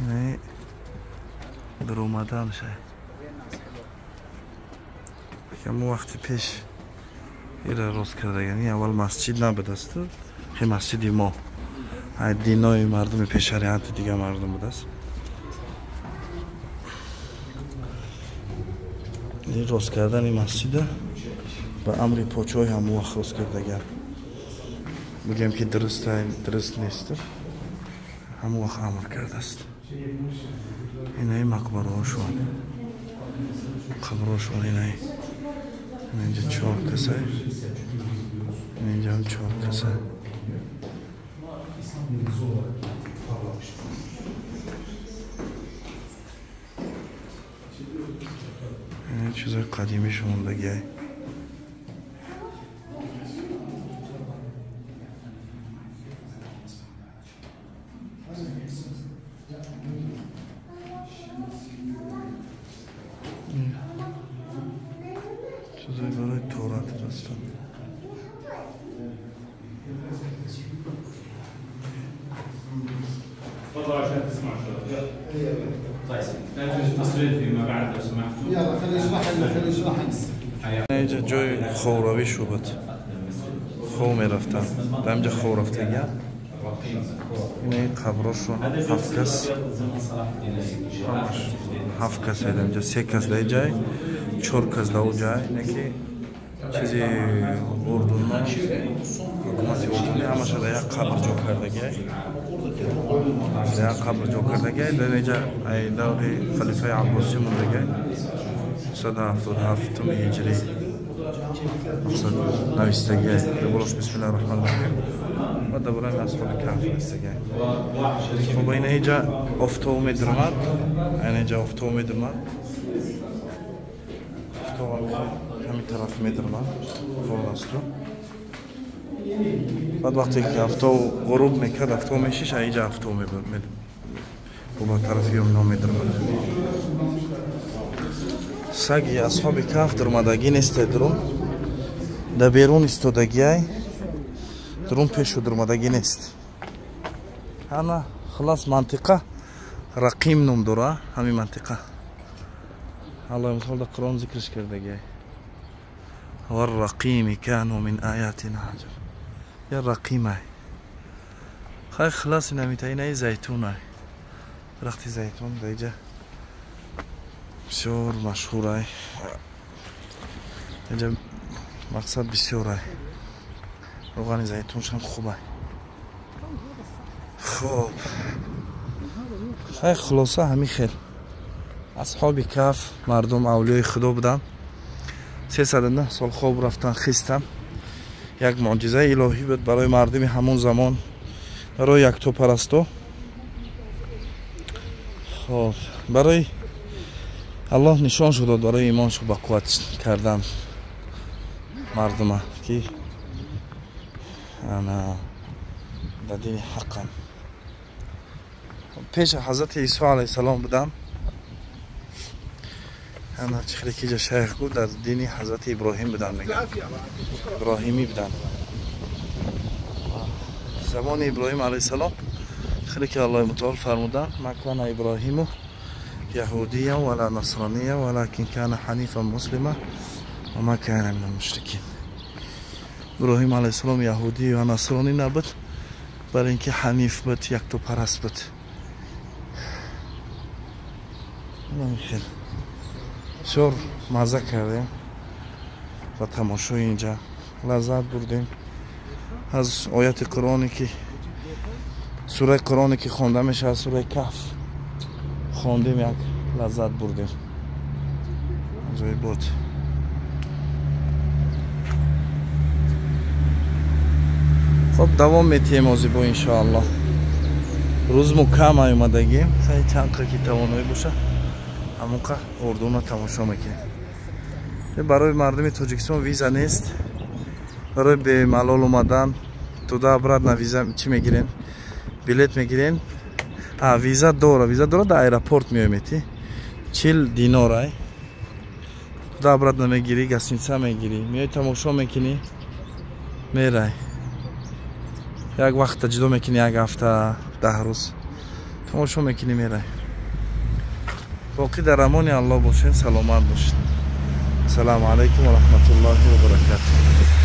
نه درآمدن شه کم وقتی پیش ایره روز کرده یعنی اول مسجد نبود است خیلی مسجدی ما دینای مردم پیش شریعت دیگه مردم بود است این روز کردن این مسجد با امر پوچوی هم وقت روز کرده گرد بگیم که درست نیست هم وقت امر کرده است اینه مقبره هاشون قبر هاشون اینه اینجا 4 کسه اینجا هم 4 کسه این چیزای قدیمی شموندگی چیزای برای تورات هستن اینجا جای خوروی شد خو می رفتن اینجا خو رفته گیا این قبرشون 7 کس 7 کس هست اینجا 3 کس در جای 4 کس در جای اینکه چیزی اردن حکومتی اردنی همه شده یک قبر جو کرده گیا یک قبر جو کرده گیا در اینجا دور خلیفه عباسی مونده گیا 177 هجری مقصد نویسته گیا بلوش بسم الله الرحمن الرحیم و دوران اصحاب کهف نویسته گیا خب این اینجا افتو میدرمد این اینجا افتو میدرمد افتو همین طرف میدرمد فور است رو بعد وقتی که افتو غروب میکرد افتو میشیش اینجا افتو میبرد و با طرفی هم میدرمد سگی اصحاب کهف درمدگی نیست درون در بیرون استودگی درون پیش درمدگی نیست همه خلاص منطقه رقیم نام داره همین منطقه الله مثال در قرآن ذکرش کرده گی و الرقیم کانو من آیاتنا عجب یا رقیمه خیلی خلاص نمیته اینه زیتونه درخت زیتون دیگه بسیار مشهوره اینجا مقصد بسیاره روغن زیتونش هم خوبه خب خیلی خلاصه همین خیل اصحاب کهف مردم اولیای خدا بودن 309 سال خواب رفتن خیستن یک معجزه الهی بود برای مردم همون زمان برای یکتا پرستو خب برای الله نشان شد برای ایمانشو با قوت کردن مردم که انا در دین حقم پیش حضرت عیسی علیه السلام بودم انا چخلی که شیخ گفت در دین حضرت ابراهیم بودن میگن ابراهیمی بودن زمان ابراهیم علیه السلام خیلی که الله متعال فرمودن ما کان ابراهیم یهودیا ولا نصرانیا ولكن كان حنیفا مسلما و ما کان من المشرکین ابراهیم علیه السلام یهودی و نصرانی نبود برای اینکه حنیف بود یکتا پرست بود خیلی بسیار مزه کردیم و تماشای اینجا لذت بردیم از آیت قرآنی که سوره قرآنی که خونده میشه از سوره کهف خوندیم یک لذت بردیم جای بود خب دوام میتیم موضوع با انشاءالله روز مکم آمدگیم خیلی چند که توانایی باشه همونقه اردون رو تماشا میکنیم برای مردم تاجیکستان ویزا نیست برای به ملال اومدن تو دا برد نه ویزا چی میگیرین بلیت میگیرین ویزا داره در ایرپورت میامیتی 40 دینار دا برد نمیگیری گسینسا میگیری میای تماشا میکنی میرای یک وقت جدا میکنی، یک هفته 10 روز تماشا میکنی میره. باقی در امان الله باشین، سلامت باشین. السلام علیکم و رحمت الله و برکاته.